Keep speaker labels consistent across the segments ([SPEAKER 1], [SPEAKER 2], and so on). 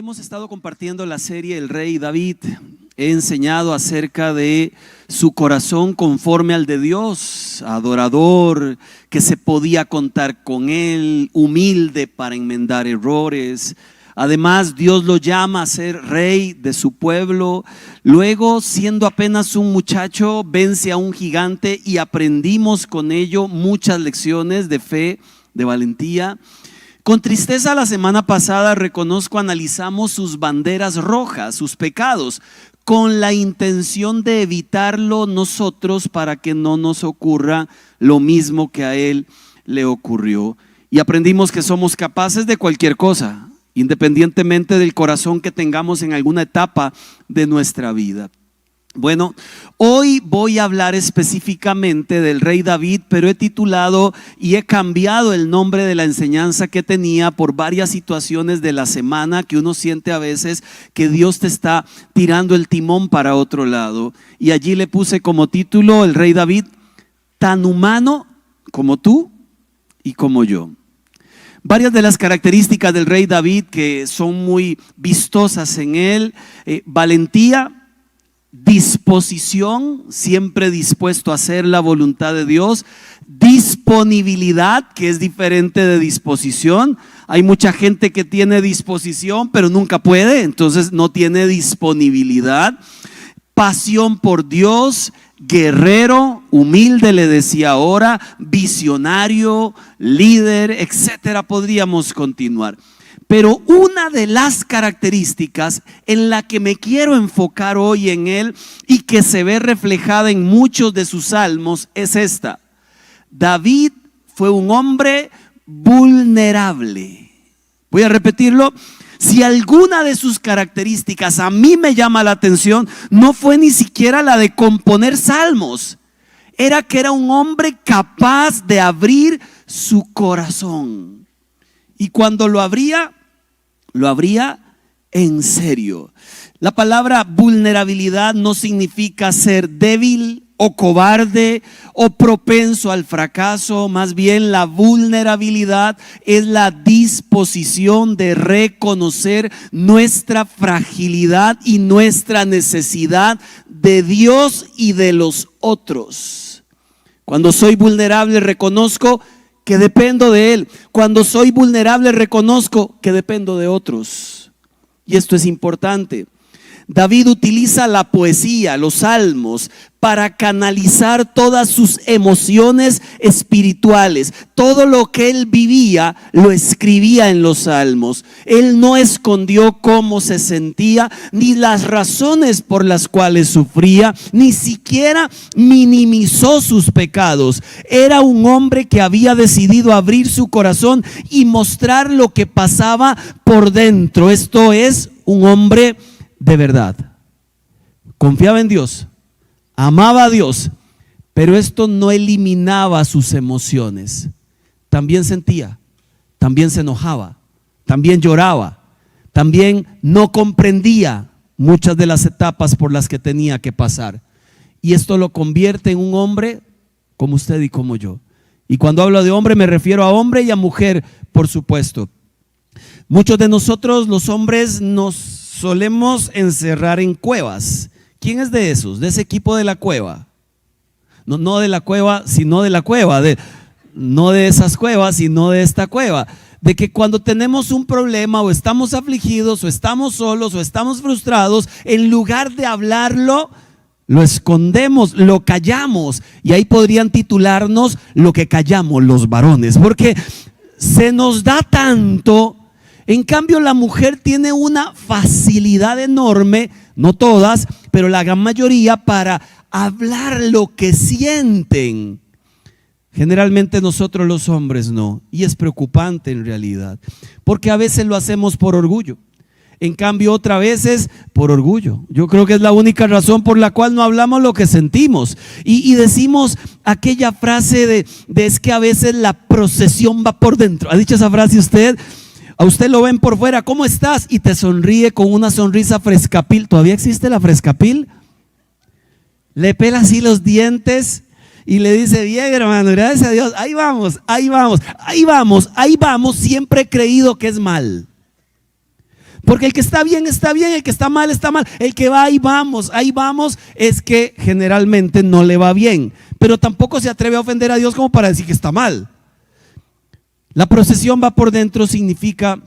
[SPEAKER 1] hemos estado compartiendo la serie El Rey David. He enseñado acerca de su corazón conforme al de Dios, adorador, que se podía contar con él, humilde para enmendar errores. Además, Dios lo llama a ser rey de su pueblo. Luego, siendo apenas un muchacho, vence a un gigante y aprendimos con ello muchas lecciones de fe, de valentía. Con tristeza la semana pasada, reconozco, analizamos sus banderas rojas, sus pecados, con la intención de evitarlo nosotros para que no nos ocurra lo mismo que a él le ocurrió. Y aprendimos que somos capaces de cualquier cosa, independientemente del corazón que tengamos en alguna etapa de nuestra vida. Bueno, hoy voy a hablar específicamente del rey David, pero he titulado y he cambiado el nombre de la enseñanza que tenía por varias situaciones de la semana que uno siente a veces que Dios te está tirando el timón para otro lado. Y allí le puse como título el rey David, tan humano como tú y como yo. Varias de las características del rey David que son muy vistosas en él: valentía, disposición, siempre dispuesto a hacer la voluntad de Dios; disponibilidad, que es diferente de disposición. Hay mucha gente que tiene disposición pero nunca puede, entonces no tiene disponibilidad. Pasión por Dios, guerrero, humilde, le decía ahora, visionario, líder, etcétera. Podríamos continuar. Pero una de las características en la que me quiero enfocar hoy en él y que se ve reflejada en muchos de sus salmos es esta: David fue un hombre vulnerable. Voy a repetirlo. Si alguna de sus características a mí me llama la atención, no fue ni siquiera la de componer salmos. Era que era un hombre capaz de abrir su corazón. Y cuando lo abría en serio. La palabra vulnerabilidad no significa ser débil o cobarde o propenso al fracaso. Más bien, la vulnerabilidad es la disposición de reconocer nuestra fragilidad y nuestra necesidad de Dios y de los otros. Cuando soy vulnerable, reconozco que dependo de Él. Cuando soy vulnerable, reconozco que dependo de otros. Y esto es importante. David utiliza la poesía, los salmos, para canalizar todas sus emociones espirituales. Todo lo que él vivía lo escribía en los salmos. Él no escondió cómo se sentía, ni las razones por las cuales sufría, ni siquiera minimizó sus pecados. Era un hombre que había decidido abrir su corazón y mostrar lo que pasaba por dentro. Esto es un hombre de verdad. Confiaba en Dios, amaba a Dios, pero esto no eliminaba sus emociones. También sentía, también se enojaba, también lloraba, también no comprendía muchas de las etapas por las que tenía que pasar. Y esto lo convierte en un hombre como usted y como yo. Y cuando hablo de hombre me refiero a hombre y a mujer, por supuesto. Muchos de nosotros, los hombres, nos solemos encerrar en cuevas. ¿Quién es de esos? De ese equipo de la cueva. No de la cueva, sino de la cueva. No de esas cuevas, sino de esta cueva. De que cuando tenemos un problema o estamos afligidos o estamos solos o estamos frustrados, en lugar de hablarlo, lo escondemos, lo callamos. Y ahí podrían titularnos Lo que callamos los varones, porque se nos da tanto. En cambio, la mujer tiene una facilidad enorme, no todas, pero la gran mayoría, para hablar lo que sienten. Generalmente nosotros los hombres no, y es preocupante en realidad, porque a veces lo hacemos por orgullo. En cambio, otras veces por orgullo. Yo creo que es la única razón por la cual no hablamos lo que sentimos. Y decimos aquella frase de es que a veces la procesión va por dentro. ¿Ha dicho esa frase usted? A usted lo ven por fuera, ¿cómo estás? Y te sonríe con una sonrisa frescapil. ¿Todavía existe la frescapil? Le pela así los dientes y le dice: bien, hermano, gracias a Dios, ahí vamos, ahí vamos, ahí vamos, ahí vamos. Siempre he creído que es mal. Porque el que está bien, el que está mal, el que va ahí vamos, es que generalmente no le va bien, pero tampoco se atreve a ofender a Dios como para decir que está mal. La procesión va por dentro significa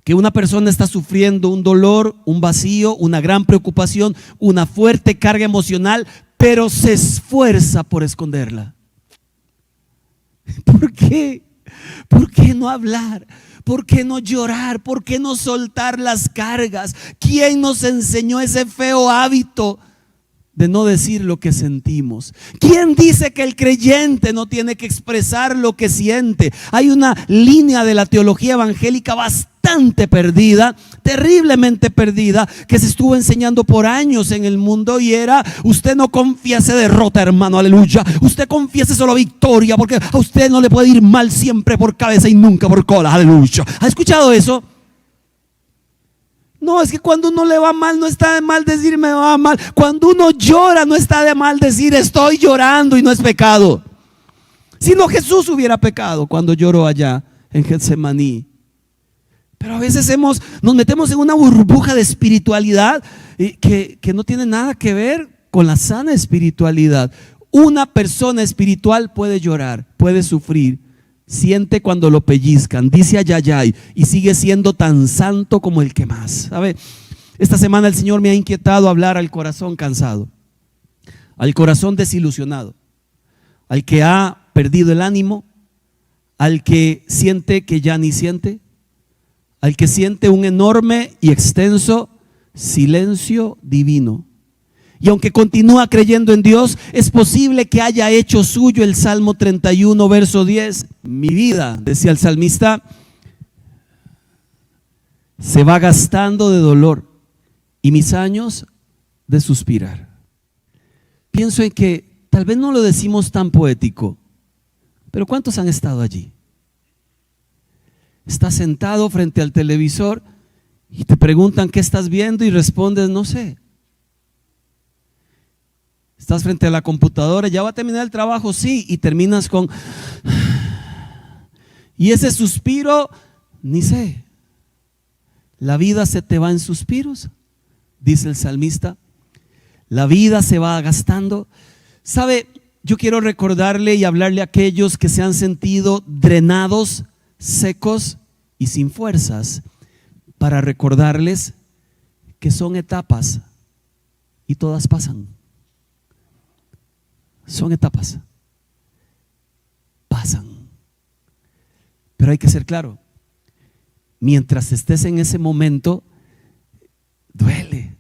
[SPEAKER 1] que una persona está sufriendo un dolor, un vacío, una gran preocupación, una fuerte carga emocional, pero se esfuerza por esconderla. ¿Por qué? ¿Por qué no hablar? ¿Por qué no llorar? ¿Por qué no soltar las cargas? ¿Quién nos enseñó ese feo hábito de no decir lo que sentimos? ¿Quién dice que el creyente no tiene que expresar lo que siente? Hay una línea de la teología evangélica bastante perdida, terriblemente perdida, que se estuvo enseñando por años en el mundo, y era: usted no confiese derrota, hermano, aleluya. Usted confiese solo victoria, porque a usted no le puede ir mal siempre por cabeza y nunca por cola, aleluya. ¿Ha escuchado eso? No, es que cuando uno le va mal, no está de mal decir me va mal. Cuando uno llora, no está de mal decir estoy llorando, y no es pecado. Si no, Jesús hubiera pecado cuando lloró allá en Getsemaní. Pero a veces nos metemos en una burbuja de espiritualidad que no tiene nada que ver con la sana espiritualidad. Una persona espiritual puede llorar, puede sufrir, siente cuando lo pellizcan, dice ayayay, y sigue siendo tan santo como el que más. ¿Sabe? Esta semana el Señor me ha inquietado hablar al corazón cansado, al corazón desilusionado, al que ha perdido el ánimo, al que siente que ya ni siente, al que siente un enorme y extenso silencio divino. Y aunque continúa creyendo en Dios, es posible que haya hecho suyo el Salmo 31, verso 10. Mi vida, decía el salmista, se va gastando de dolor y mis años de suspirar. Pienso en que tal vez no lo decimos tan poético, pero ¿cuántos han estado allí? Estás sentado frente al televisor y te preguntan qué estás viendo y respondes no sé. Estás frente a la computadora, ya va a terminar el trabajo, sí, y terminas con y ese suspiro, ni sé. La vida se te va en suspiros, dice el salmista. La vida se va gastando. ¿Sabe? Yo quiero recordarle y hablarle a aquellos que se han sentido drenados, secos y sin fuerzas, para recordarles que son etapas y todas pasan. Son etapas, pasan. Pero hay que ser claro, mientras estés en ese momento, duele,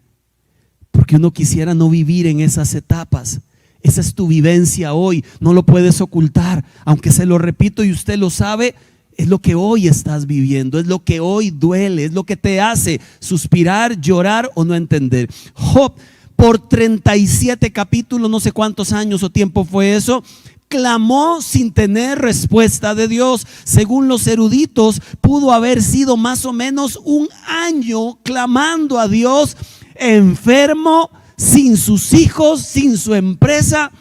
[SPEAKER 1] porque uno quisiera no vivir en esas etapas. Esa es tu vivencia hoy, no lo puedes ocultar, aunque se lo repito y usted lo sabe. Es lo que hoy estás viviendo, es lo que hoy duele, es lo que te hace suspirar, llorar o no entender. Job, por 37 capítulos, no sé cuántos años o tiempo fue eso, clamó sin tener respuesta de Dios. Según los eruditos, pudo haber sido más o menos un año clamando a Dios, enfermo, sin sus hijos, sin su empresa,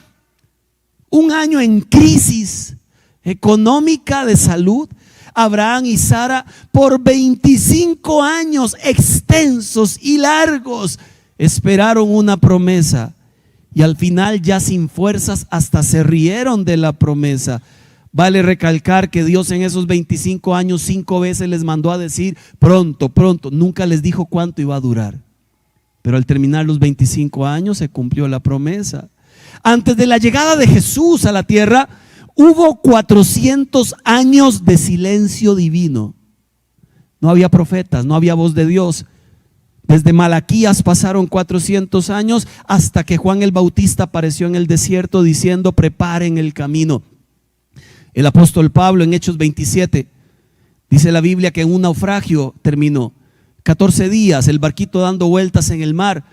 [SPEAKER 1] un año en crisis económica, de salud. Abraham y Sara por 25 años extensos y largos esperaron una promesa, y al final, ya sin fuerzas, hasta se rieron de la promesa. Vale recalcar que Dios en esos 25 años 5 veces les mandó a decir pronto, pronto. Nunca les dijo cuánto iba a durar, pero al terminar los 25 años se cumplió la promesa. Antes de la llegada de Jesús a la tierra, hubo 400 años de silencio divino. No había profetas, no había voz de Dios. Desde Malaquías pasaron 400 años hasta que Juan el Bautista apareció en el desierto diciendo preparen el camino. El apóstol Pablo en Hechos 27 dice la Biblia que en un naufragio terminó 14 días el barquito dando vueltas en el mar.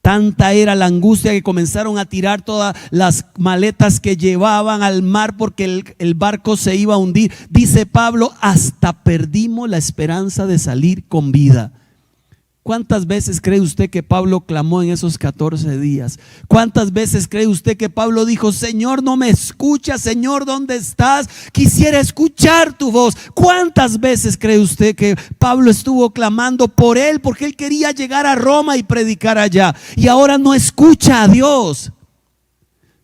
[SPEAKER 1] Tanta era la angustia que comenzaron a tirar todas las maletas que llevaban al mar porque el barco se iba a hundir. Dice Pablo, hasta perdimos la esperanza de salir con vida. ¿Cuántas veces cree usted que Pablo clamó en esos 14 días? ¿Cuántas veces cree usted que Pablo dijo: Señor, no me escuchas? Señor, ¿dónde estás? Quisiera escuchar tu voz. ¿Cuántas veces cree usted que Pablo estuvo clamando por él, porque él quería llegar a Roma y predicar allá, y ahora no escucha a Dios?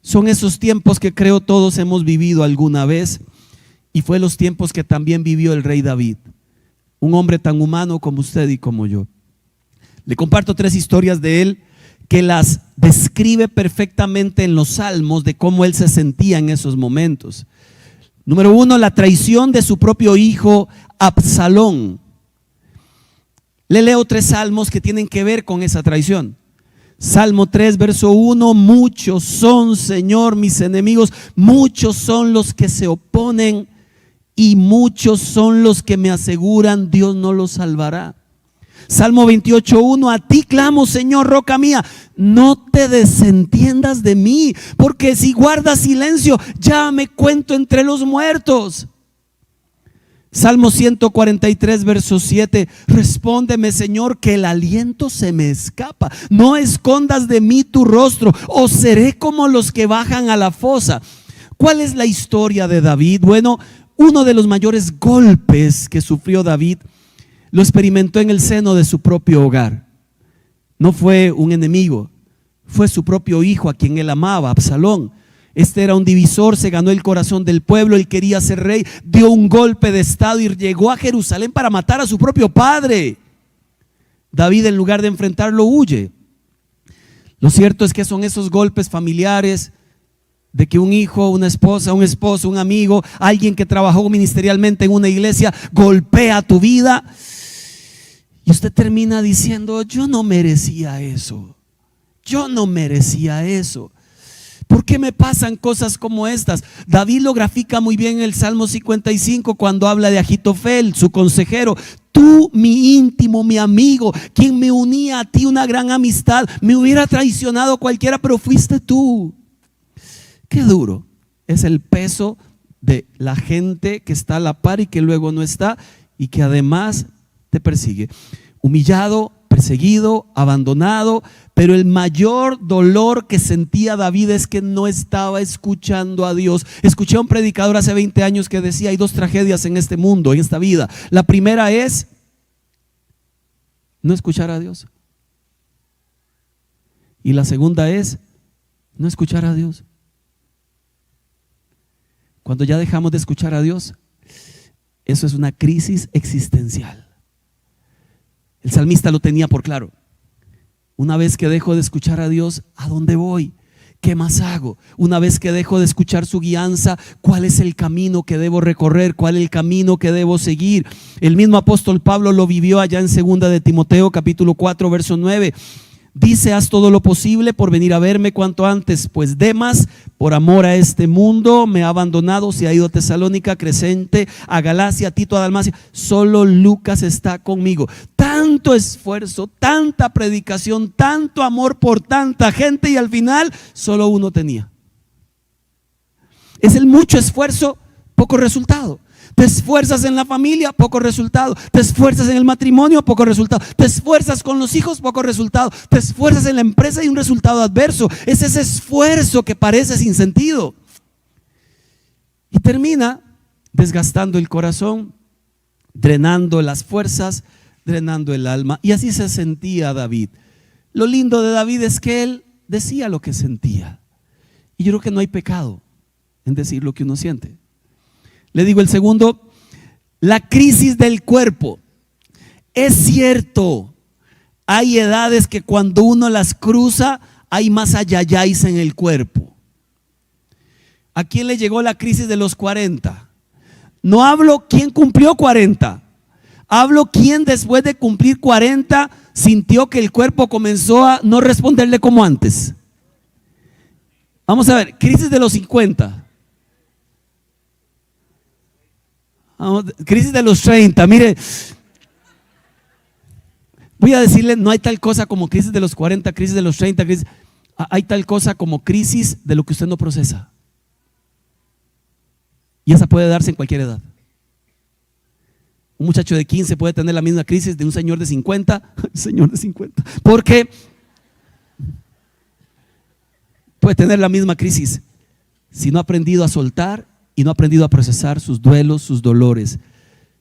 [SPEAKER 1] Son esos tiempos que creo todos hemos vivido alguna vez, y fue los tiempos que también vivió el rey David, un hombre tan humano como usted y como yo. Le comparto 3 historias de él que las describe perfectamente en los salmos de cómo él se sentía en esos momentos. Número 1, la traición de su propio hijo Absalón. Le leo 3 salmos que tienen que ver con esa traición. Salmo 3, verso 1: muchos son, Señor, mis enemigos, muchos son los que se oponen y muchos son los que me aseguran, Dios no los salvará. Salmo 28:1: a ti clamo, Señor, roca mía, no te desentiendas de mí, porque si guardas silencio, ya me cuento entre los muertos. Salmo 143, verso 7: respóndeme, Señor, que el aliento se me escapa, no escondas de mí tu rostro, o seré como los que bajan a la fosa. ¿Cuál es la historia de David? Bueno, uno de los mayores golpes que sufrió David lo experimentó en el seno de su propio hogar. No fue un enemigo, fue su propio hijo a quien él amaba, Absalón. Este era un divisor, se ganó el corazón del pueblo, él quería ser rey, dio un golpe de estado y llegó a Jerusalén para matar a su propio padre. David, en lugar de enfrentarlo, huye. Lo cierto es que son esos golpes familiares de que un hijo, una esposa, un esposo, un amigo, alguien que trabajó ministerialmente en una iglesia golpea tu vida y usted termina diciendo: yo no merecía eso, yo no merecía eso. ¿Por qué me pasan cosas como estas? David lo grafica muy bien en el Salmo 55 cuando habla de Agitofel, su consejero. Tú, mi íntimo, mi amigo, quien me unía a ti una gran amistad, me hubiera traicionado cualquiera, pero fuiste tú. Qué duro es el peso de la gente que está a la par y que luego no está, y que además te persigue. Humillado, perseguido, abandonado, pero el mayor dolor que sentía David es que no estaba escuchando a Dios. Escuché a un predicador hace 20 años que decía: hay 2 tragedias en este mundo, en esta vida. La primera es no escuchar a Dios, y la segunda es no escuchar a Dios. Cuando ya dejamos de escuchar a Dios, eso es una crisis existencial. El salmista lo tenía por claro. Una vez que dejo de escuchar a Dios, ¿a dónde voy? ¿Qué más hago? Una vez que dejo de escuchar su guianza, ¿cuál es el camino que debo recorrer? ¿Cuál es el camino que debo seguir? El mismo apóstol Pablo lo vivió allá en 2 de Timoteo capítulo 4 verso 9. Dice: haz todo lo posible por venir a verme cuanto antes, pues Demas, por amor a este mundo, me ha abandonado, se ha ido a Tesalónica, Crescente, a Galacia, a Tito, a Dalmacia. Solo Lucas está conmigo. Tanto esfuerzo, tanta predicación, tanto amor por tanta gente, y al final solo uno tenía. Es el mucho esfuerzo, poco resultado. Te esfuerzas en la familia, poco resultado. Te esfuerzas en el matrimonio, poco resultado. Te esfuerzas con los hijos, poco resultado. Te esfuerzas en la empresa y un resultado adverso. Es ese esfuerzo que parece sin sentido y termina desgastando el corazón, drenando las fuerzas, drenando el alma. Y así se sentía David. Lo lindo de David es que él decía lo que sentía, y yo creo que no hay pecado en decir lo que uno siente. Le digo el segundo: la crisis del cuerpo. Es cierto, hay edades que cuando uno las cruza hay más ayayáis en el cuerpo. ¿A quién le llegó la crisis de los 40? No hablo quién cumplió 40, hablo quién después de cumplir 40 sintió que el cuerpo comenzó a no responderle como antes. Vamos a ver, crisis de los 50. Crisis de los 30, mire, voy a decirle: no hay tal cosa como crisis de los 40, crisis de los 30, hay tal cosa como crisis de lo que usted no procesa, y esa puede darse en cualquier edad. Un muchacho de 15 puede tener la misma crisis de un señor de 50. Señor de 50. Porque puede tener la misma crisis si no ha aprendido a soltar y no ha aprendido a procesar sus duelos, sus dolores.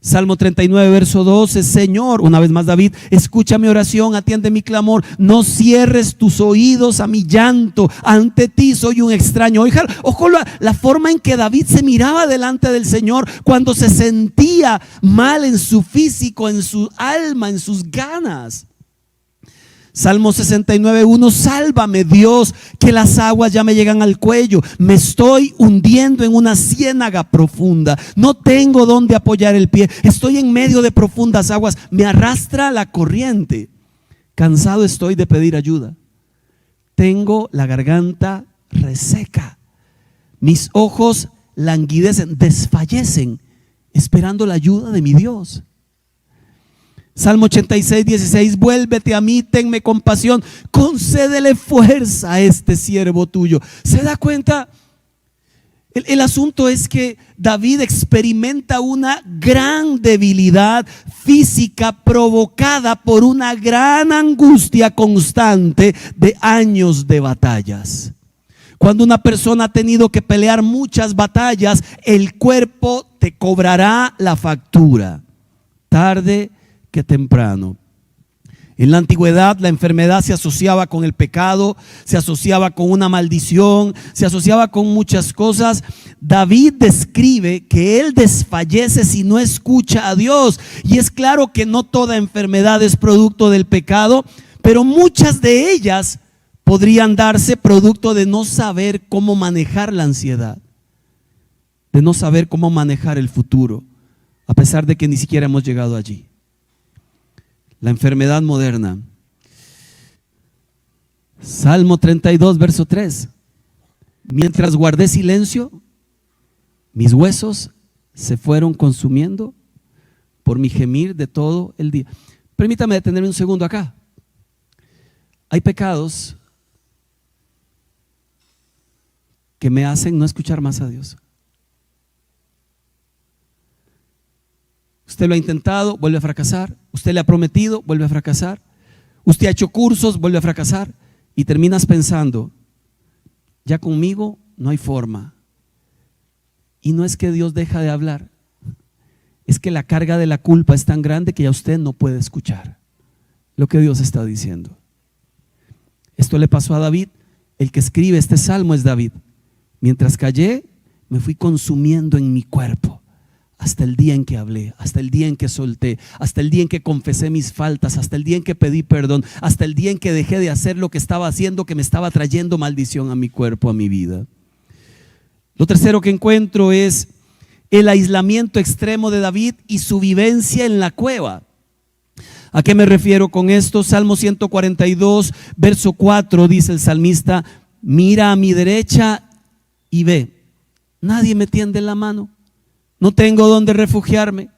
[SPEAKER 1] Salmo 39, verso 12. Señor, una vez más David, escucha mi oración, atiende mi clamor, no cierres tus oídos a mi llanto, ante ti soy un extraño. Ojo la forma en que David se miraba delante del Señor cuando se sentía mal en su físico, en su alma, en sus ganas. Salmo 69, 1. Sálvame, Dios, que las aguas ya me llegan al cuello. Me estoy hundiendo en una ciénaga profunda. No tengo dónde apoyar el pie. Estoy en medio de profundas aguas. Me arrastra la corriente. Cansado estoy de pedir ayuda. Tengo la garganta reseca. Mis ojos languidecen, desfallecen, esperando la ayuda de mi Dios. Salmo 86, 16. Vuélvete a mí, tenme compasión, concédele fuerza a este siervo tuyo. ¿Se da cuenta? El asunto es que David experimenta una gran debilidad física provocada por una gran angustia constante de años de batallas. Cuando una persona ha tenido que pelear muchas batallas, el cuerpo te cobrará la factura, tarde que temprano. En la antigüedad la enfermedad se asociaba con el pecado, se asociaba con una maldición, se asociaba con muchas cosas. David describe que él desfallece si no escucha a Dios. Y es claro que no toda enfermedad es producto del pecado, pero muchas de ellas podrían darse producto de no saber cómo manejar la ansiedad, de no saber cómo manejar el futuro, a pesar de que ni siquiera hemos llegado allí. La enfermedad moderna. Salmo 32, verso 3. Mientras guardé silencio, mis huesos se fueron consumiendo por mi gemir de todo el día. Permítame detenerme un segundo acá. Hay pecados que me hacen no escuchar más a Dios. Usted lo ha intentado, vuelve a fracasar. Usted le ha prometido, vuelve a fracasar. Usted ha hecho cursos, vuelve a fracasar. Y terminas pensando, ya conmigo no hay forma. Y no es que Dios deja de hablar, es que la carga de la culpa es tan grande que ya usted no puede escuchar lo que Dios está diciendo. Esto le pasó a David. El que escribe este salmo es David. Mientras callé, me fui consumiendo en mi cuerpo. Hasta el día en que hablé, hasta el día en que solté, hasta el día en que confesé mis faltas, hasta el día en que pedí perdón, hasta el día en que dejé de hacer lo que estaba haciendo, que me estaba trayendo maldición a mi cuerpo, a mi vida. Lo tercero que encuentro es el aislamiento extremo de David y su vivencia en la cueva. ¿A qué me refiero con esto? Salmo 142, verso 4, dice el salmista: mira a mi derecha y ve, nadie me tiende la mano. No tengo dónde refugiarme.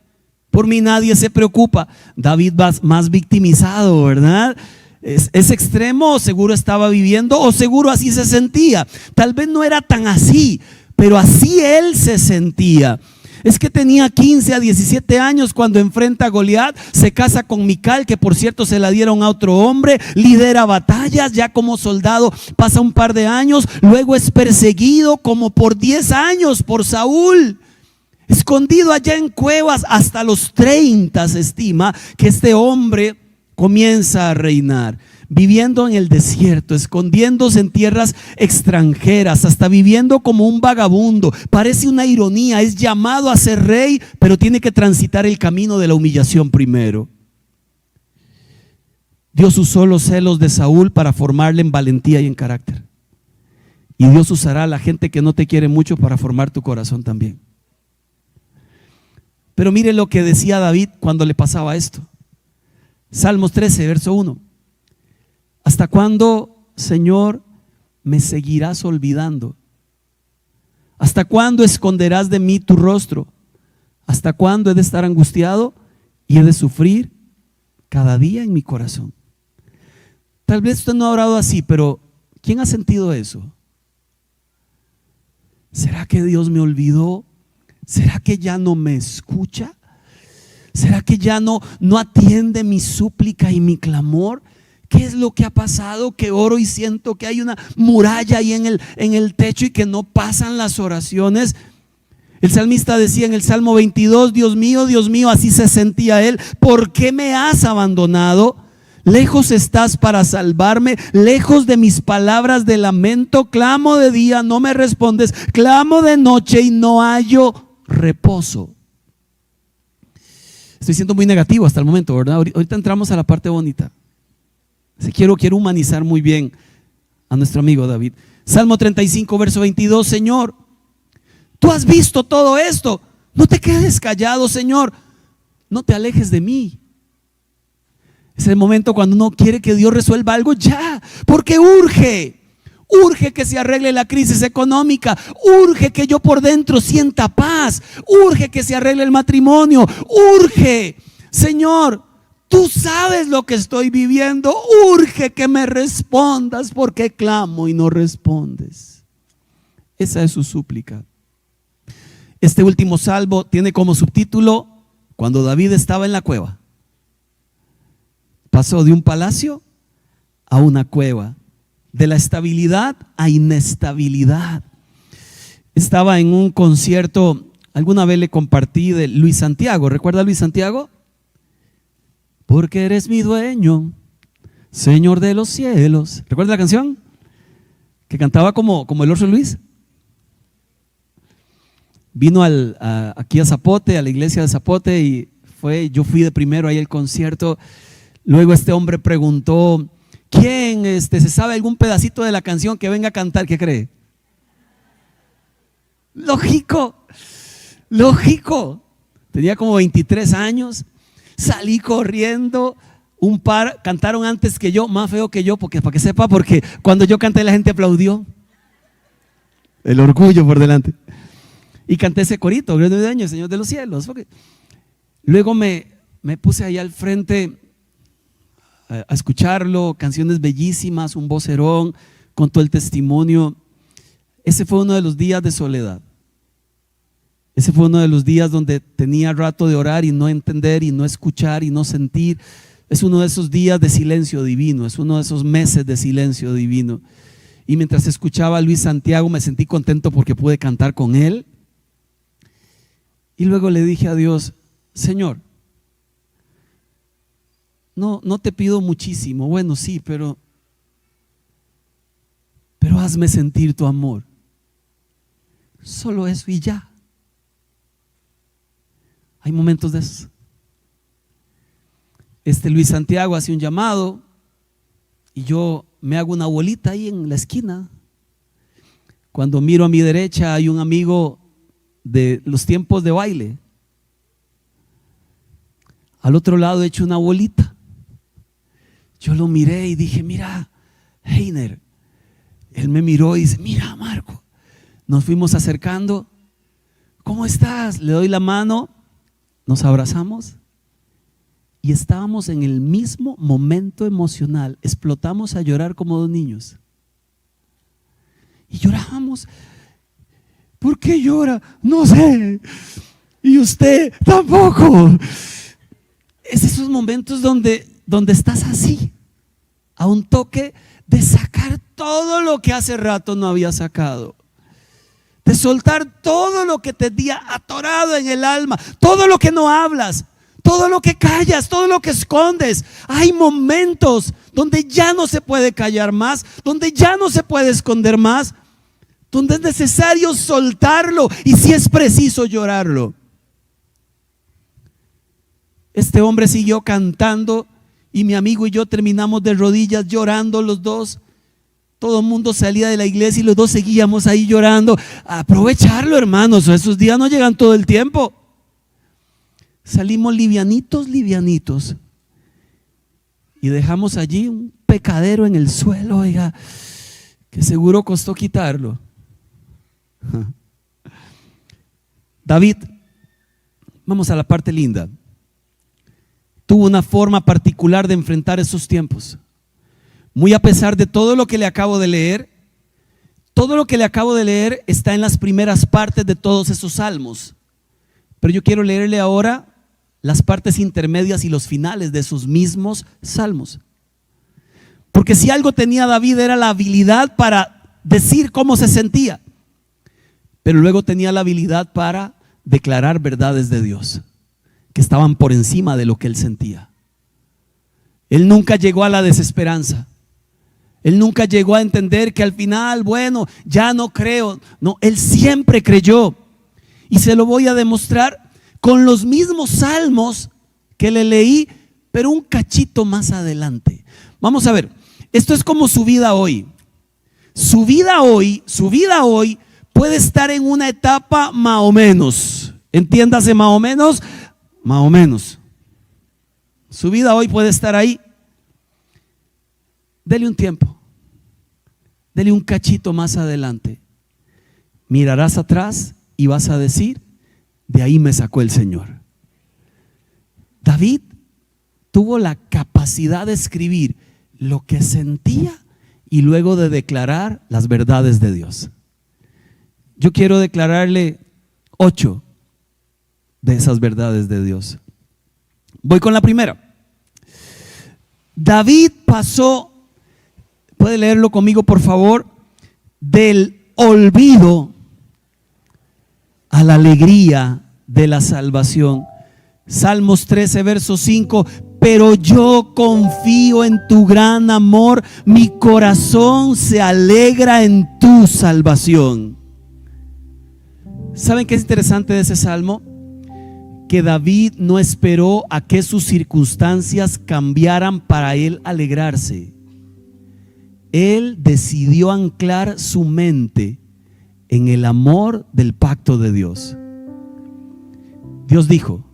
[SPEAKER 1] Por mí nadie se preocupa. David va más victimizado, ¿verdad? Es extremo, seguro estaba viviendo, o seguro así se sentía. Tal vez no era tan así, pero así él se sentía. Es que tenía 15 a 17 años cuando enfrenta a Goliat, se casa con Mical, que por cierto se la dieron a otro hombre, lidera batallas, ya como soldado pasa un par de años, luego es perseguido como por 10 años por Saúl. Escondido allá en cuevas, hasta los 30 se estima que este hombre comienza a reinar, viviendo en el desierto, escondiéndose en tierras extranjeras, hasta viviendo como un vagabundo. Parece una ironía, es llamado a ser rey, pero tiene que transitar el camino de la humillación primero. Dios usó los celos de Saúl para formarle en valentía y en carácter. Y Dios usará a la gente que no te quiere mucho para formar tu corazón también. Pero mire lo que decía David cuando le pasaba esto. Salmos 13, verso 1. ¿Hasta cuándo, Señor, me seguirás olvidando? ¿Hasta cuándo esconderás de mí tu rostro? ¿Hasta cuándo he de estar angustiado y he de sufrir cada día en mi corazón? Tal vez usted no ha orado así, pero ¿quién ha sentido eso? ¿Será que Dios me olvidó? ¿Será que ya no me escucha? ¿Será que ya no atiende mi súplica y mi clamor? ¿Qué es lo que ha pasado? Que oro y siento que hay una muralla ahí en el techo y que no pasan las oraciones. El salmista decía en el Salmo 22, Dios mío, así se sentía él, ¿por qué me has abandonado? Lejos estás para salvarme, lejos de mis palabras de lamento. Clamo de día, no me respondes, clamo de noche y no hallo reposo. Estoy siendo muy negativo hasta el momento, ¿verdad? Ahorita entramos a la parte bonita. Quiero humanizar muy bien a nuestro amigo David. Salmo 35, verso 22. Señor, tú has visto todo esto, no te quedes callado, Señor, no te alejes de mí. Es el momento cuando uno quiere que Dios resuelva algo ya, porque urge que se arregle la crisis económica, urge que yo por dentro sienta paz, urge que se arregle el matrimonio, urge, Señor, tú sabes lo que estoy viviendo, urge que me respondas porque clamo y no respondes. Esa es su súplica. Este último salmo tiene como subtítulo: cuando David estaba en la cueva. Pasó de un palacio a una cueva, de la estabilidad a inestabilidad. Estaba en un concierto, alguna vez le compartí, de Luis Santiago. ¿Recuerda a Luis Santiago? Porque eres mi dueño, Señor de los cielos. ¿Recuerda la canción? Que cantaba como el Orso Luis. Vino aquí a Zapote, a la iglesia de Zapote, y yo fui de primero ahí al concierto. Luego este hombre preguntó: ¿quién se sabe algún pedacito de la canción que venga a cantar? ¿Qué cree? Lógico. Tenía como 23 años. Salí corriendo. Un par cantaron antes que yo, más feo que yo, porque para que sepa, porque cuando yo canté la gente aplaudió. El orgullo por delante. Y canté ese corito, Dueño, Señor de los cielos. Luego me puse ahí al frente a escucharlo, canciones bellísimas, un vocerón, contó el testimonio. Ese fue uno de los días de soledad. Ese fue uno de los días donde tenía rato de orar y no entender y no escuchar y no sentir. Es uno de esos días de silencio divino, es uno de esos meses de silencio divino. Y mientras escuchaba a Luis Santiago me sentí contento porque pude cantar con él. Y luego le dije a Dios: Señor, no te pido muchísimo, bueno sí, pero hazme sentir tu amor. Solo eso y ya. Hay momentos de eso. Luis Santiago hace un llamado y yo me hago una bolita ahí en la esquina. Cuando miro a mi derecha hay un amigo de los tiempos de baile. Al otro lado he hecho una bolita. Yo lo miré y dije: mira, Heiner. Él me miró y dice: mira, Marco. Nos fuimos acercando. ¿Cómo estás? Le doy la mano. Nos abrazamos y estábamos en el mismo momento emocional. Explotamos a llorar como dos niños. Y lloramos. ¿Por qué llora? No sé. Y usted tampoco. Es esos momentos donde estás así, a un toque de sacar todo lo que hace rato no había sacado. De soltar todo lo que te tenía atorado en el alma, todo lo que no hablas, todo lo que callas, todo lo que escondes. Hay momentos donde ya no se puede callar más, donde ya no se puede esconder más, donde es necesario soltarlo y si es preciso llorarlo. Este hombre siguió cantando y mi amigo y yo terminamos de rodillas llorando los dos. Todo el mundo salía de la iglesia y los dos seguíamos ahí llorando. Aprovecharlo, hermanos, esos días no llegan todo el tiempo. Salimos livianitos y dejamos allí un pecadero en el suelo, oiga, que seguro costó quitarlo. David, vamos a la parte linda, tuvo una forma particular de enfrentar esos tiempos. Muy a pesar de todo lo que le acabo de leer, todo lo que le acabo de leer está en las primeras partes de todos esos salmos. Pero yo quiero leerle ahora las partes intermedias y los finales de esos mismos salmos. Porque si algo tenía David era la habilidad para decir cómo se sentía, pero luego tenía la habilidad para declarar verdades de Dios que estaban por encima de lo que él sentía. Él nunca llegó a la desesperanza. Él nunca llegó a entender que al final, bueno, ya no creo. No, él siempre creyó. Y se lo voy a demostrar con los mismos salmos que le leí, pero un cachito más adelante. Vamos a ver, esto es como su vida hoy. Su vida hoy puede estar en una etapa más o menos. Entiéndase, más o menos, más o menos. Su vida hoy puede estar ahí. Dele un tiempo. Dele un cachito más adelante. Mirarás atrás y vas a decir: de ahí me sacó el Señor. David tuvo la capacidad de escribir lo que sentía y luego de declarar las verdades de Dios. Yo quiero declararle 8 de esas verdades de Dios. Voy con la primera. David pasó, puede leerlo conmigo por favor, del olvido a la alegría de la salvación. Salmos 13, verso 5. Pero yo confío en tu gran amor, mi corazón se alegra en tu salvación. ¿Saben qué es interesante de ese salmo? Que David no esperó a que sus circunstancias cambiaran para él alegrarse. Él decidió anclar su mente en el amor del pacto de Dios. Dios dijo: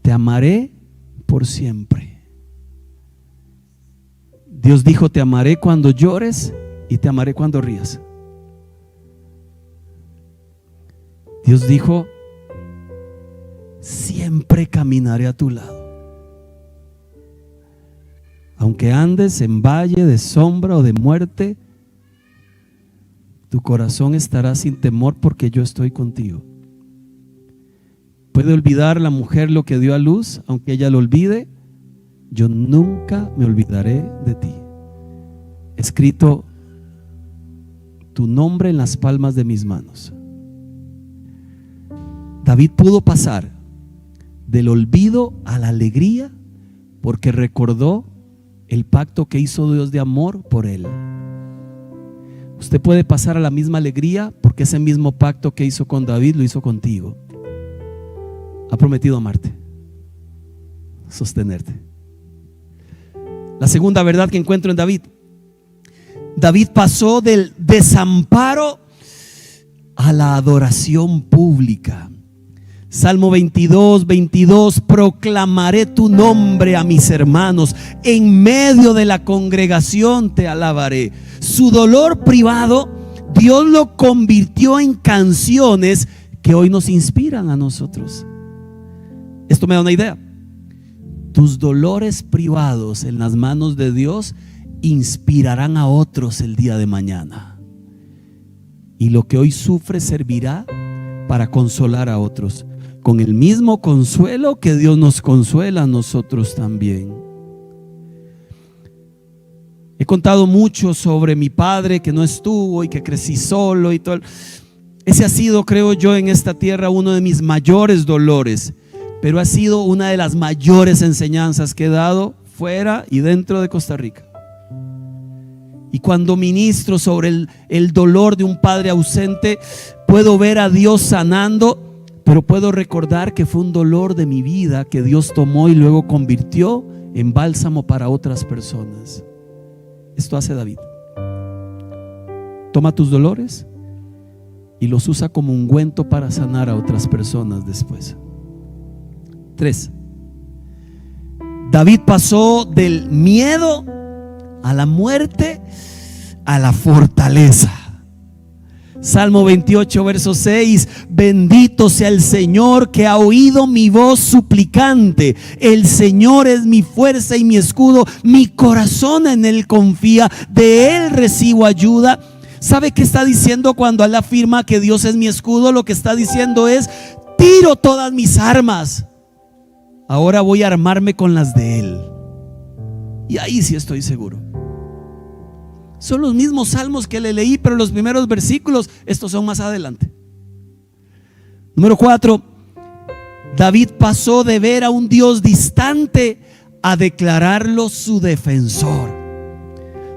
[SPEAKER 1] te amaré por siempre. Dios dijo: te amaré cuando llores y te amaré cuando rías. Dios dijo: siempre caminaré a tu lado. Aunque andes en valle de sombra o de muerte, tu corazón estará sin temor porque yo estoy contigo. ¿Puede olvidar la mujer lo que dio a luz? Aunque ella lo olvide, yo nunca me olvidaré de ti. Escrito tu nombre en las palmas de mis manos. David pudo pasar del olvido a la alegría porque recordó el pacto que hizo Dios de amor por él. Usted puede pasar a la misma alegría porque ese mismo pacto que hizo con David lo hizo contigo. Ha prometido amarte, sostenerte. La segunda verdad que encuentro en David: David pasó del desamparo a la adoración pública. Salmo 22, 22. Proclamaré tu nombre a mis hermanos, en medio de la congregación te alabaré. Su dolor privado, Dios lo convirtió en canciones que hoy nos inspiran a nosotros. Esto me da una idea. Tus dolores privados en las manos de Dios inspirarán a otros el día de mañana. Y lo que hoy sufres servirá para consolar a otros, con el mismo consuelo que Dios nos consuela a nosotros también. He contado mucho sobre mi padre que no estuvo y que crecí solo y todo. Ese ha sido, creo yo, en esta tierra uno de mis mayores dolores, pero ha sido una de las mayores enseñanzas que he dado fuera y dentro de Costa Rica. Y cuando ministro sobre el dolor de un padre ausente, puedo ver a Dios sanando, pero puedo recordar que fue un dolor de mi vida que Dios tomó y luego convirtió en bálsamo para otras personas. Esto hace David. Toma tus dolores y los usa como ungüento para sanar a otras personas después. 3. David pasó del miedo a la muerte a la fortaleza. Salmo 28, verso 6. Bendito sea el Señor que ha oído mi voz suplicante. El Señor es mi fuerza y mi escudo. Mi corazón en Él confía. De Él recibo ayuda. ¿Sabe qué está diciendo cuando Él afirma que Dios es mi escudo? Lo que está diciendo es: tiro todas mis armas ahora voy a armarme con las de Él. Y ahí sí estoy seguro. Son los mismos salmos que le leí, pero los primeros versículos, estos son más adelante. Número 4, David pasó de ver a un Dios distante a declararlo su defensor.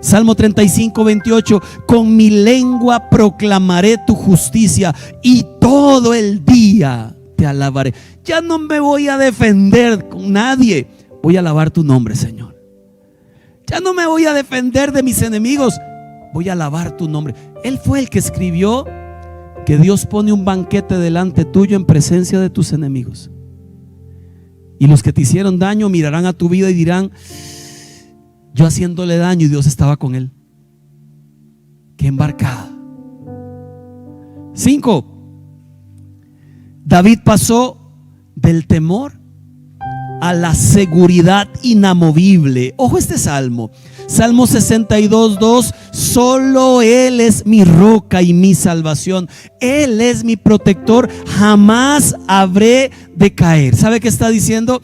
[SPEAKER 1] Salmo 35, 28, con mi lengua proclamaré tu justicia y todo el día te alabaré. Ya no me voy a defender con nadie, voy a alabar tu nombre, Señor. Ya no me voy a defender de mis enemigos, voy a alabar tu nombre. Él fue el que escribió que Dios pone un banquete delante tuyo en presencia de tus enemigos. Y los que te hicieron daño mirarán a tu vida y dirán: yo haciéndole daño y Dios estaba con él. Qué embarcada. 5. David pasó del temor a la seguridad inamovible. Ojo este salmo. Salmo 62, 2. Solo Él es mi roca y mi salvación. Él es mi protector. Jamás habré de caer. ¿Sabe qué está diciendo?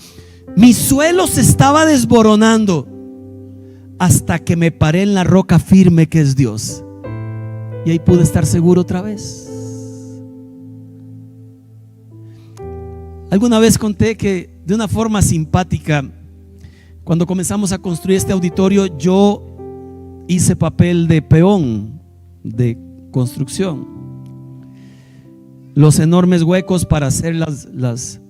[SPEAKER 1] Mi suelo se estaba desboronando hasta que me paré en la roca firme que es Dios. Y ahí pude estar seguro otra vez. Alguna vez conté que de una forma simpática, cuando comenzamos a construir este auditorio, yo hice papel de peón de construcción. Los enormes huecos para hacer las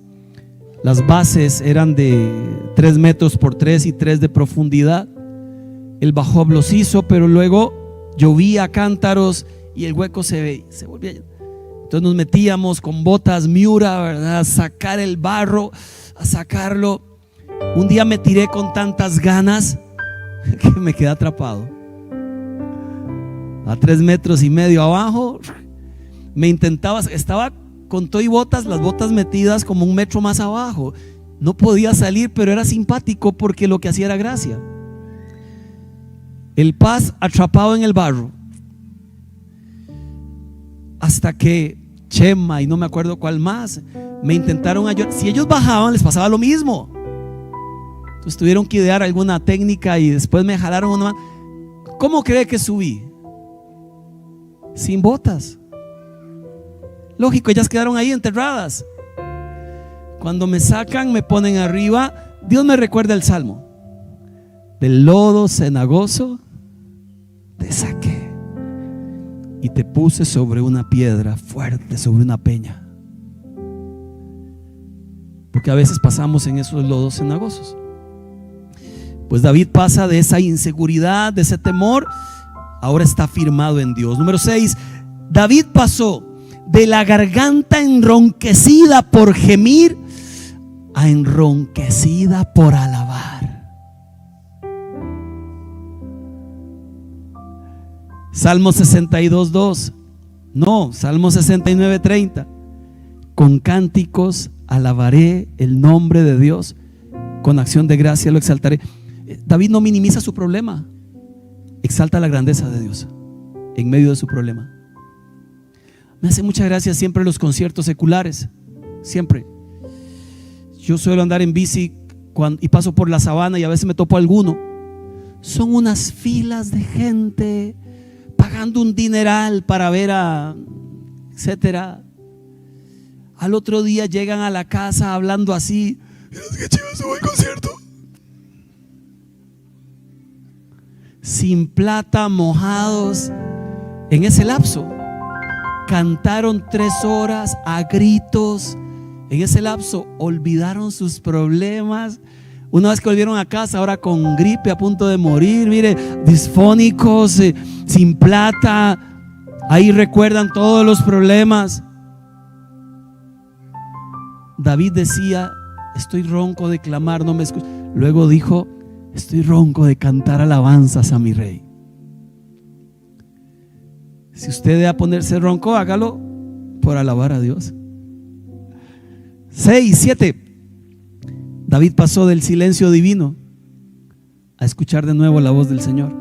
[SPEAKER 1] bases eran de 3 metros por 3 y 3 de profundidad. El bajo los hizo, pero luego llovía cántaros y el hueco se volvía. Entonces nos metíamos con botas Miura, ¿verdad?, a sacar el barro, a sacarlo. Un día me tiré con tantas ganas que me quedé atrapado. A 3 metros y medio abajo, me intentaba, estaba con todo y botas, las botas metidas como 1 metro más abajo. No podía salir, pero era simpático porque lo que hacía era gracia. El Paz atrapado en el barro, hasta que Chema y no me acuerdo cuál más me intentaron ayudar. Si ellos bajaban, les pasaba lo mismo. Entonces tuvieron que idear alguna técnica y después me jalaron una. ¿Cómo cree que subí? Sin botas. Lógico, ellas quedaron ahí enterradas. Cuando me sacan, me ponen arriba. Dios me recuerda el salmo: del lodo cenagoso te saqué y te puse sobre una piedra fuerte, sobre una peña. Porque a veces pasamos en esos lodos cenagosos. Pues David pasa de esa inseguridad, de ese temor, ahora está firmado en Dios. Número 6, David pasó de la garganta enronquecida por gemir a enronquecida por alabar. Salmo 62, 2. No, Salmo 69, 30. Con cánticos alabaré el nombre de Dios, con acción de gracia lo exaltaré. David no minimiza su problema, exalta la grandeza de Dios en medio de su problema. Me hace mucha gracia siempre los conciertos seculares. Siempre. Yo suelo andar en bici y paso por la sabana y a veces me topo alguno. Son unas filas de gente pagando un dineral para ver a etcétera. Al otro día llegan a la casa hablando así: qué chido estuvo el concierto. Sin plata, mojados. En ese lapso cantaron 3 horas a gritos. En ese lapso olvidaron sus problemas. Una vez que volvieron a casa, ahora con gripe, a punto de morir, mire, disfónicos, sin plata. Ahí recuerdan todos los problemas. David decía: estoy ronco de clamar, no me escucha. Luego dijo: estoy ronco de cantar alabanzas a mi rey. Si usted debe ponerse ronco, hágalo por alabar a Dios. 6, 7. David pasó del silencio divino a escuchar de nuevo la voz del Señor.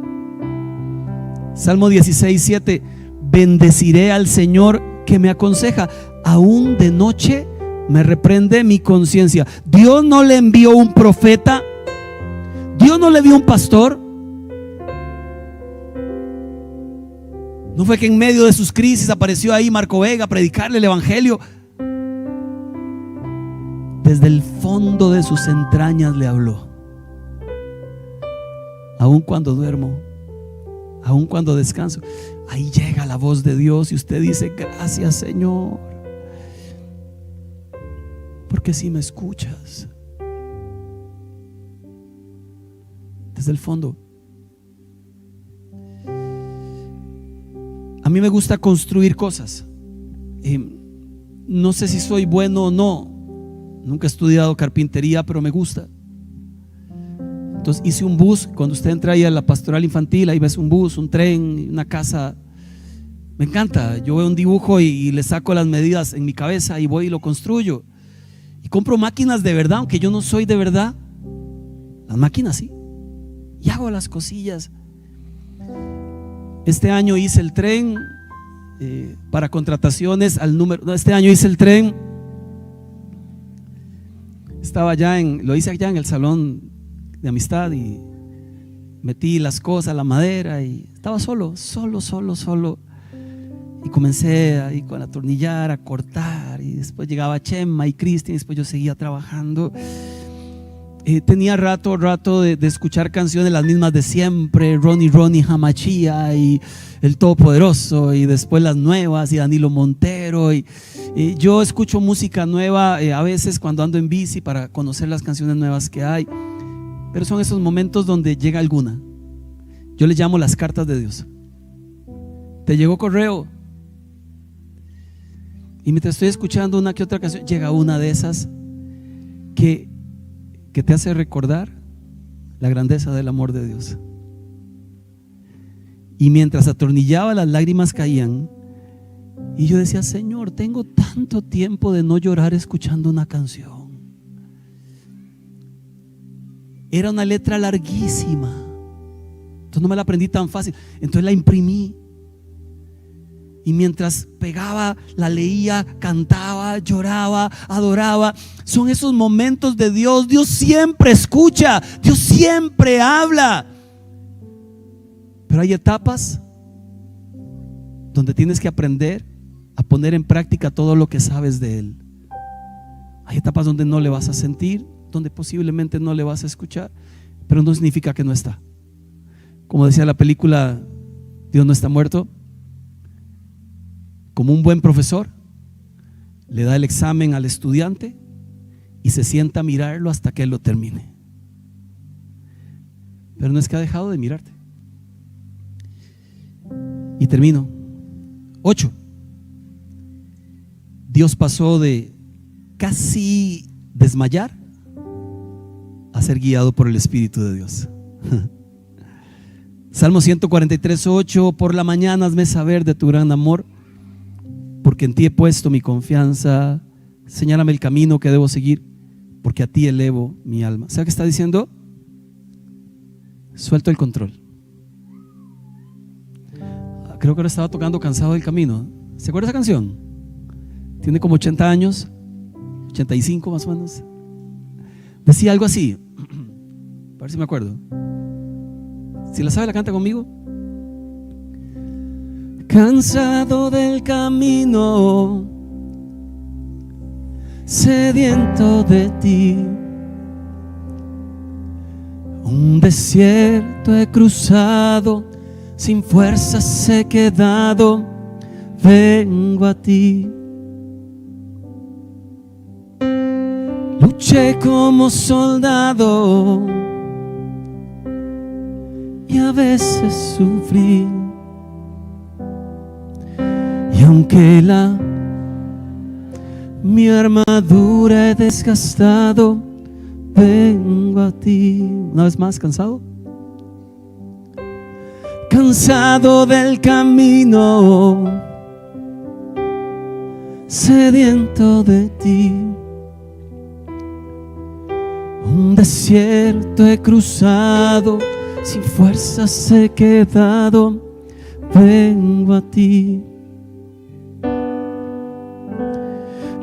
[SPEAKER 1] Salmo 16, 7. Bendeciré al Señor que me aconseja. Aún de noche me reprende mi conciencia. Dios no le envió un profeta, Dios no le envió un pastor. No fue que en medio de sus crisis apareció ahí Marco Vega a predicarle el evangelio. Desde el fondo de sus entrañas le habló. Aun cuando duermo, aun cuando descanso, ahí llega la voz de Dios y usted dice: gracias, Señor, porque si me escuchas. Desde el fondo. A mí me gusta construir cosas. No sé si soy bueno o no. Nunca he estudiado carpintería, pero me gusta. Entonces hice un bus. Cuando usted entra ahí a la pastoral infantil, ahí ves un bus, un tren, una casa. Me encanta. Yo veo un dibujo y le saco las medidas en mi cabeza y voy y lo construyo. Y compro máquinas de verdad, aunque yo no soy de verdad. Las máquinas sí. Y hago las cosillas. Este año hice el tren para contrataciones al número. No, este año hice el tren. Estaba lo hice allá en el salón de amistad y metí las cosas, la madera, y estaba solo. Y comencé ahí con atornillar, a cortar, y después llegaba Chema y Cristian, y después yo seguía trabajando. Tenía rato de escuchar canciones las mismas de siempre, Ronnie Hamachía y El Todopoderoso, y después las nuevas y Danilo Montero, y yo escucho música nueva a veces cuando ando en bici para conocer las canciones nuevas que hay, pero son esos momentos donde llega alguna. Yo les llamo las cartas de Dios. Te llegó correo, y mientras estoy escuchando una que otra canción, llega una de esas que te hace recordar la grandeza del amor de Dios. Y mientras atornillaba, las lágrimas caían, y yo decía: Señor, tengo tanto tiempo de no llorar escuchando una canción. Era una letra larguísima, entonces no me la aprendí tan fácil, entonces la imprimí. Y mientras pegaba, la leía, cantaba, lloraba, adoraba. Son esos momentos de Dios. Dios siempre escucha, Dios siempre habla. Pero hay etapas donde tienes que aprender a poner en práctica todo lo que sabes de Él. Hay etapas donde no le vas a sentir, donde posiblemente no le vas a escuchar, pero no significa que no está. Como decía la película Dios no está muerto. Como un buen profesor, le da el examen al estudiante y se sienta a mirarlo hasta que él lo termine. Pero no es que ha dejado de mirarte. Y termino. 8. Dios pasó de casi desmayar a ser guiado por el Espíritu de Dios. Salmo 143:8. Por la mañana hazme saber de tu gran amor, porque en ti he puesto mi confianza. Señálame el camino que debo seguir, porque a ti elevo mi alma. ¿Sabe qué está diciendo? Suelto el control. Creo que ahora estaba tocando Cansado del Camino. ¿Se acuerda esa canción? Tiene como 80 años, 85 más o menos. Decía algo así. A ver si me acuerdo. Si la sabe, la canta conmigo. Cansado del camino, sediento de ti, un desierto he cruzado, sin fuerzas he quedado, vengo a ti. Luché como soldado y a veces sufrí. Y aunque mi armadura he desgastado, vengo a ti. Una vez más, cansado. Cansado del camino, sediento de ti. Un desierto he cruzado, sin fuerzas he quedado, vengo a ti.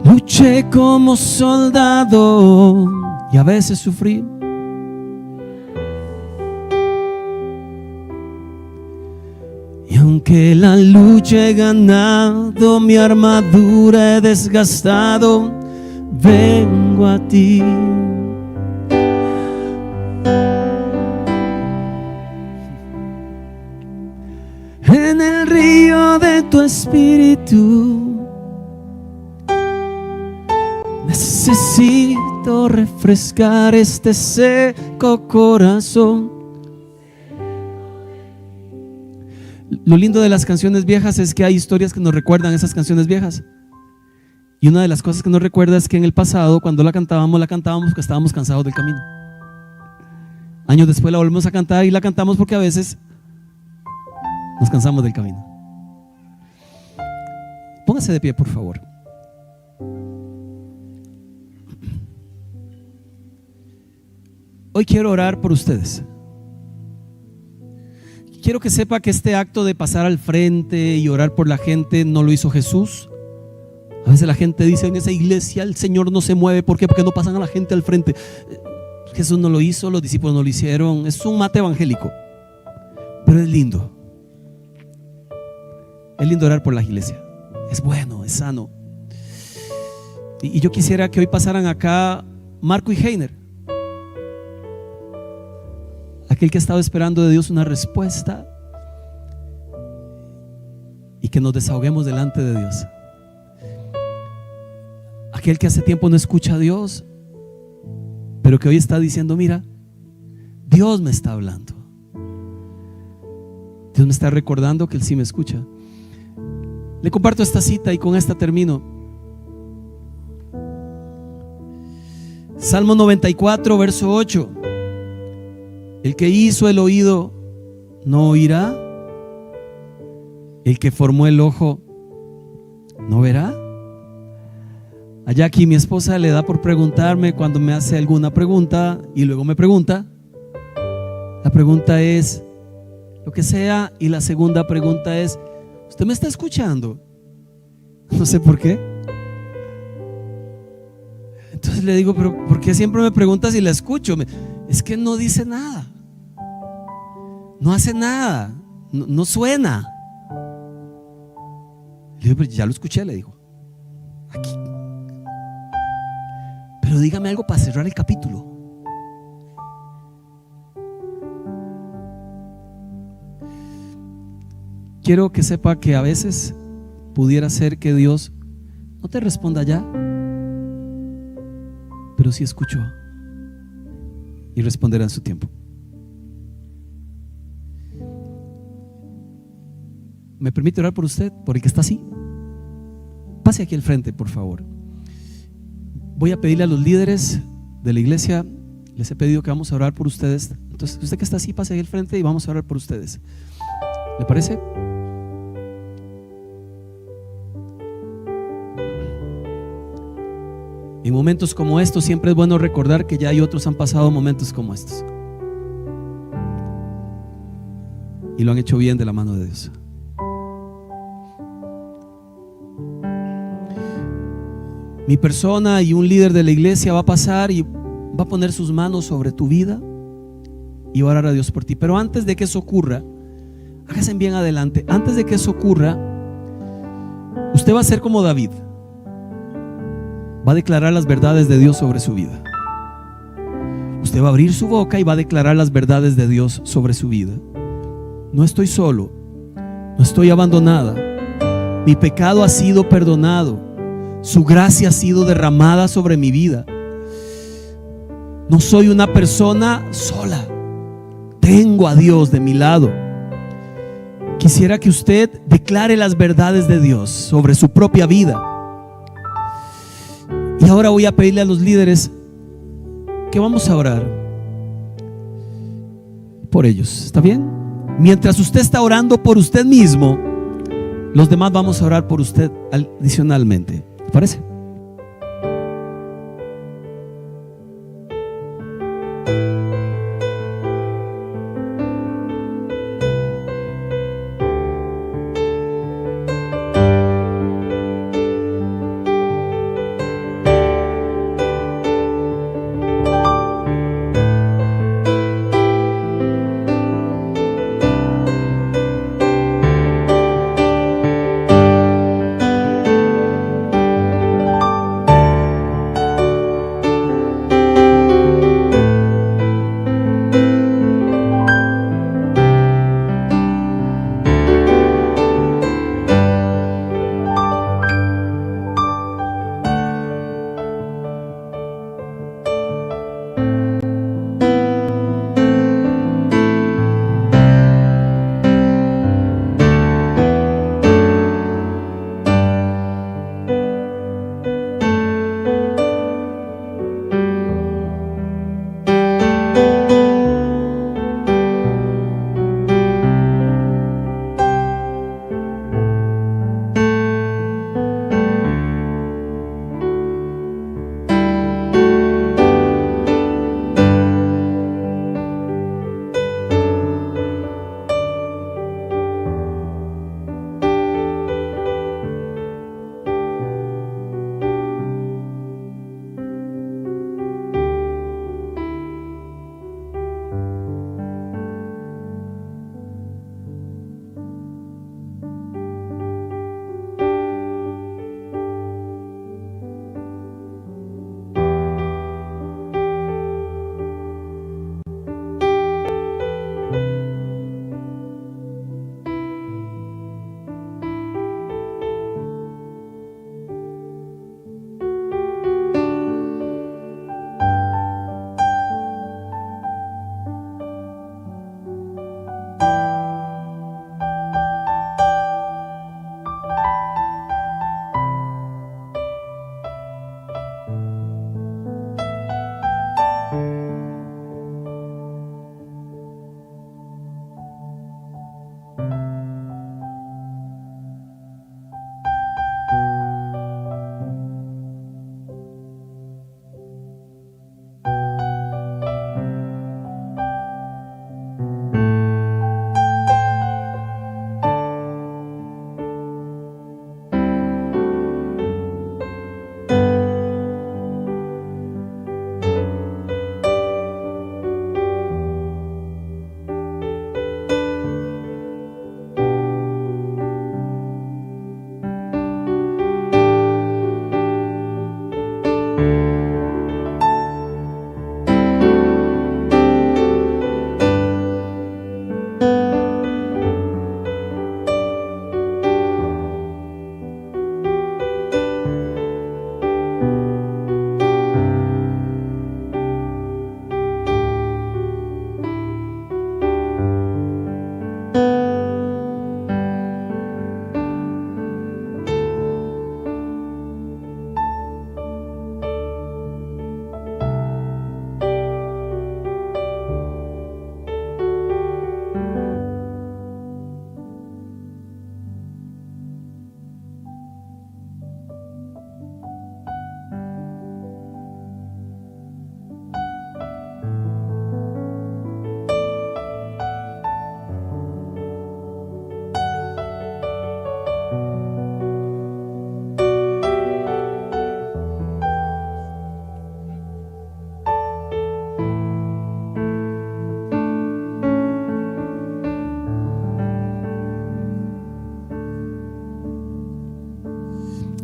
[SPEAKER 1] Luché como soldado y a veces sufrí. Y aunque la lucha he ganado, mi armadura he desgastado, vengo a ti. En el río de tu espíritu necesito refrescar este seco corazón. Lo lindo de las canciones viejas es que hay historias que nos recuerdan esas canciones viejas. Y una de las cosas que nos recuerda es que en el pasado, cuando la cantábamos porque estábamos cansados del camino. Años después la volvemos a cantar y la cantamos porque a veces nos cansamos del camino. Póngase de pie, por favor. Hoy quiero orar por ustedes. Quiero que sepa que este acto de pasar al frente y orar por la gente no lo hizo Jesús. A veces la gente dice: en esa iglesia el Señor no se mueve. ¿Por qué? Porque no pasan a la gente al frente. Jesús no lo hizo, los discípulos no lo hicieron. Es un mate evangélico, pero es lindo. Es lindo orar por la iglesia. Es bueno, es sano. Y yo quisiera que hoy pasaran acá Marco y Heiner, aquel que ha estado esperando de Dios una respuesta, y que nos desahoguemos delante de Dios. Aquel que hace tiempo no escucha a Dios, pero que hoy está diciendo: mira, Dios me está hablando. Dios me está recordando que Él sí me escucha. Le comparto esta cita y con esta termino. Salmo 94, verso 8. El que hizo el oído no oirá, el que formó el ojo no verá. Allá aquí mi esposa le da por preguntarme cuando me hace alguna pregunta y luego me pregunta. La pregunta es lo que sea, y la segunda pregunta es: ¿usted me está escuchando? No sé por qué. Entonces le digo: pero ¿por qué siempre me preguntas si la escucho? Es que no dice nada, no hace nada, no suena. Le digo: pero ya lo escuché, le digo, aquí. Pero dígame algo para cerrar el capítulo. Quiero que sepa que a veces pudiera ser que Dios no te responda ya, pero sí escuchó y responderá en su tiempo. ¿Me permite orar por usted, por el que está así? Pase aquí al frente, por favor. Voy a pedirle a los líderes de la iglesia, les he pedido que vamos a orar por ustedes. Entonces, usted que está así, pase aquí al frente y vamos a orar por ustedes. ¿Le parece? En momentos como estos siempre es bueno recordar que ya hay otros han pasado momentos como estos y lo han hecho bien de la mano de Dios. Mi persona y un líder de la iglesia va a pasar y va a poner sus manos sobre tu vida y va a orar a Dios por ti. Pero antes de que eso ocurra, hágase bien adelante. Antes de que eso ocurra, usted va a ser como David. Va a declarar las verdades de Dios sobre su vida. Usted va a abrir su boca y va a declarar las verdades de Dios sobre su vida. No estoy solo, no estoy abandonada. Mi pecado ha sido perdonado. Su gracia ha sido derramada sobre mi vida. No soy una persona sola. Tengo a Dios de mi lado. Quisiera que usted declare las verdades de Dios sobre su propia vida. Y ahora voy a pedirle a los líderes que vamos a orar por ellos. ¿Está bien? Mientras usted está orando por usted mismo, los demás vamos a orar por usted adicionalmente. ¿Te parece?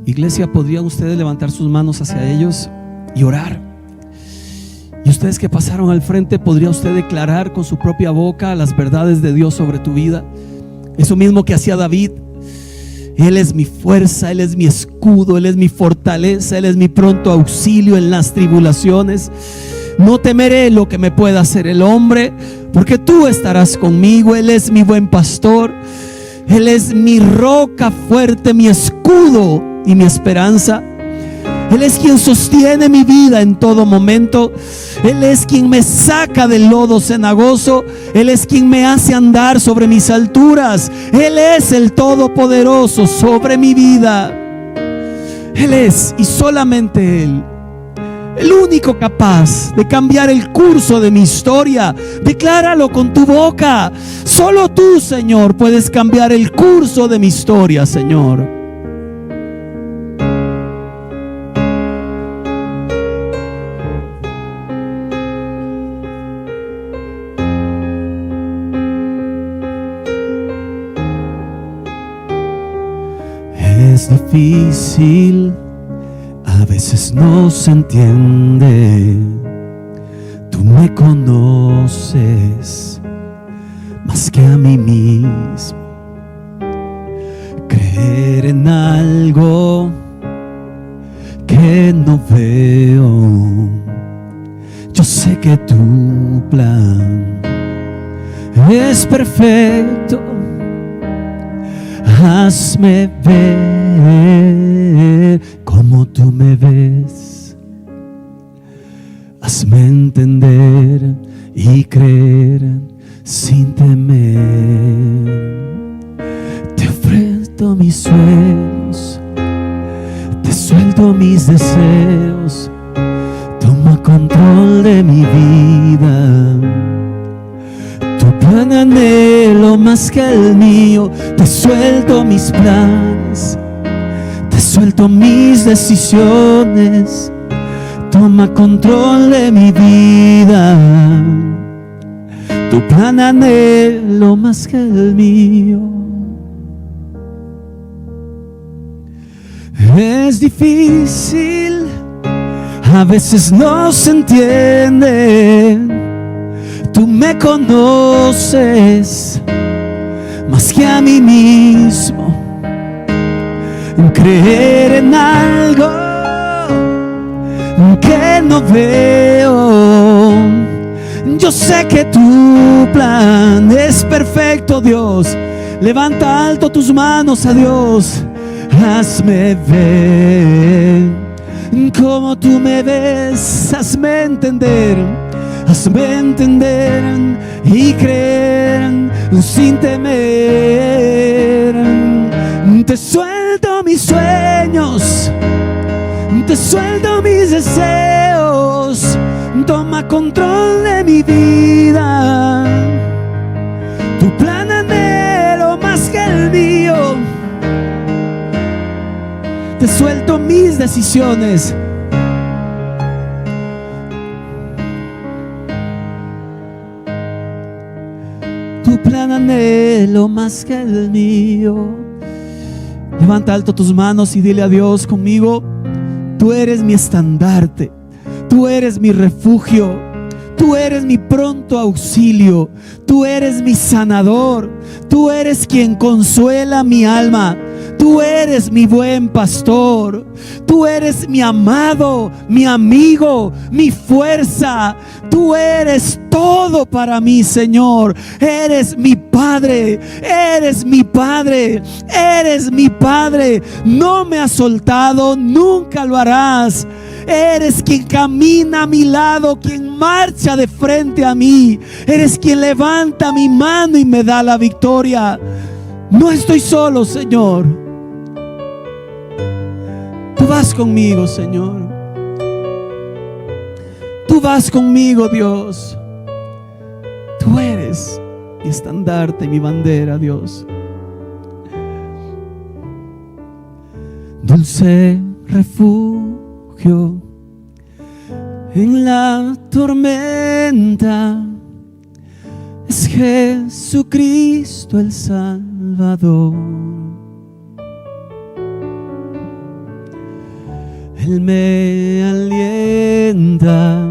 [SPEAKER 1] Iglesia, ¿podrían ustedes levantar sus manos hacia ellos y orar? Y ustedes que pasaron al frente, ¿podría usted declarar con su propia boca las verdades de Dios sobre tu vida? Eso mismo que hacía David. Él es mi fuerza, Él es mi escudo, Él es mi fortaleza, Él es mi pronto auxilio en las tribulaciones. No temeré lo que me pueda hacer el hombre, porque tú estarás conmigo. Él es mi buen pastor, Él es mi roca fuerte, mi escudo y mi esperanza. Él es quien sostiene mi vida en todo momento. Él es quien me saca del lodo cenagoso. Él es quien me hace andar sobre mis alturas. Él es el Todopoderoso sobre mi vida. Él es, y solamente Él, el único capaz de cambiar el curso de mi historia. Decláralo con tu boca. Solo tú, Señor, puedes cambiar el curso de mi historia, Señor. Es difícil, a veces no se entiende. Tú me conoces más que a mí mismo. Creer en algo que no veo. Yo sé que tu plan es perfecto. Hazme ver como tú me ves. Hazme entender y creer sin temer. Te ofrezco mis sueños, te suelto mis deseos. Toma control de mi vida. Tu plan anhelo más que el mío. Te suelto mis planes, te suelto mis decisiones. Toma control de mi vida. Tu plan anhelo más que el mío. Es difícil, a veces no se entiende. Tú me conoces más que a mí mismo. Creer en algo que no veo. Yo sé que tu plan es perfecto, Dios. Levanta alto tus manos a Dios. Hazme ver como tú me ves. Hazme entender. Hazme entender y creer sin temer. Te suelto mis sueños, te suelto mis deseos. Toma control de mi vida. Tu plan anhelo más que el mío. Te suelto mis decisiones. Tu plan anhelo más que el mío. Levanta alto tus manos y dile a Dios conmigo: tú eres mi estandarte, tú eres mi refugio, tú eres mi pronto auxilio, tú eres mi sanador, tú eres quien consuela mi alma. Tú eres mi buen pastor. Tú eres mi amado, mi amigo, mi fuerza. Tú eres todo para mí, Señor. Eres mi Padre, eres mi Padre, eres mi Padre. No me has soltado, nunca lo harás. Eres quien camina a mi lado, quien marcha de frente a mí. Eres quien levanta mi mano y me da la victoria. No estoy solo, Señor. Tú vas conmigo, Señor. Tú vas conmigo, Dios. Tú eres mi estandarte, mi bandera, Dios. Dulce refugio en la tormenta es Jesucristo el Salvador. Él me alienta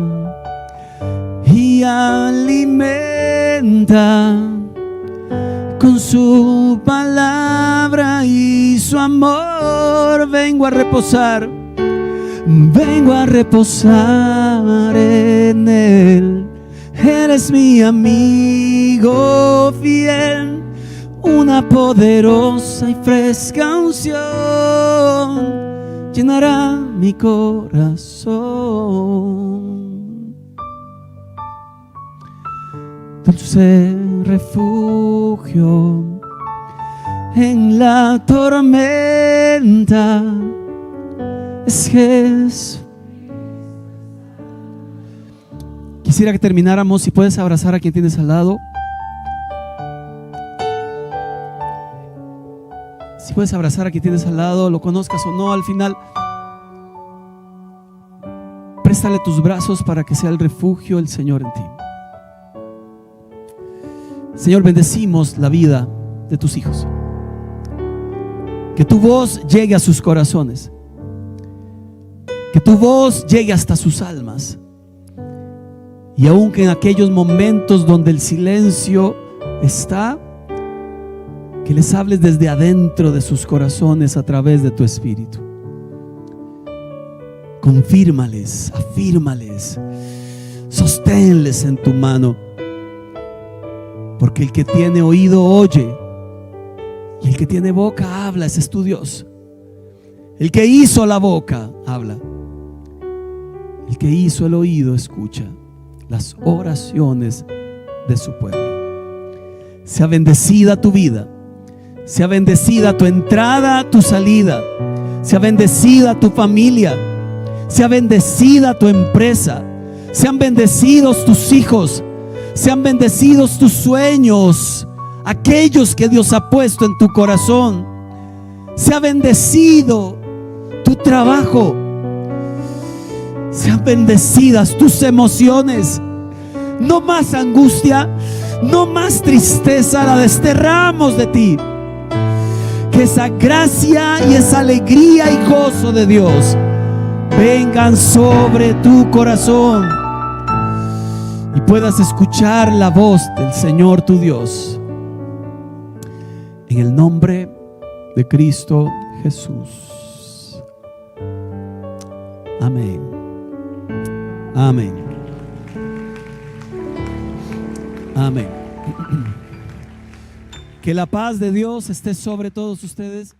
[SPEAKER 1] y alimenta con su palabra y su amor. Vengo a reposar en Él. Eres mi amigo fiel, una poderosa y fresca unción llenará mi corazón. Dulce refugio en la tormenta es Jesús. Quisiera que termináramos. Si puedes abrazar a quien tienes al lado. Si puedes abrazar a quien tienes al lado, lo conozcas o no, al final préstale tus brazos para que sea el refugio del Señor en ti. Señor, bendecimos la vida de tus hijos. Que tu voz llegue a sus corazones. Que tu voz llegue hasta sus almas. Y aunque en aquellos momentos donde el silencio está, que les hables desde adentro de sus corazones a través de tu Espíritu. Confírmales, afírmales, sosténles en tu mano, porque el que tiene oído oye, y el que tiene boca habla. Ese es tu Dios. El que hizo la boca habla, el que hizo el oído escucha las oraciones de su pueblo. Sea bendecida tu vida, sea bendecida tu entrada, tu salida, sea bendecida tu familia, sea bendecida tu empresa, sean bendecidos tus hijos, sean bendecidos tus sueños, aquellos que Dios ha puesto en tu corazón. Sea bendecido tu trabajo, sean bendecidas tus emociones. No más angustia, no más tristeza, la desterramos de ti. Que esa gracia y esa alegría y gozo de Dios vengan sobre tu corazón y puedas escuchar la voz del Señor tu Dios. En el nombre de Cristo Jesús. Amén. Amén. Amén. Que la paz de Dios esté sobre todos ustedes.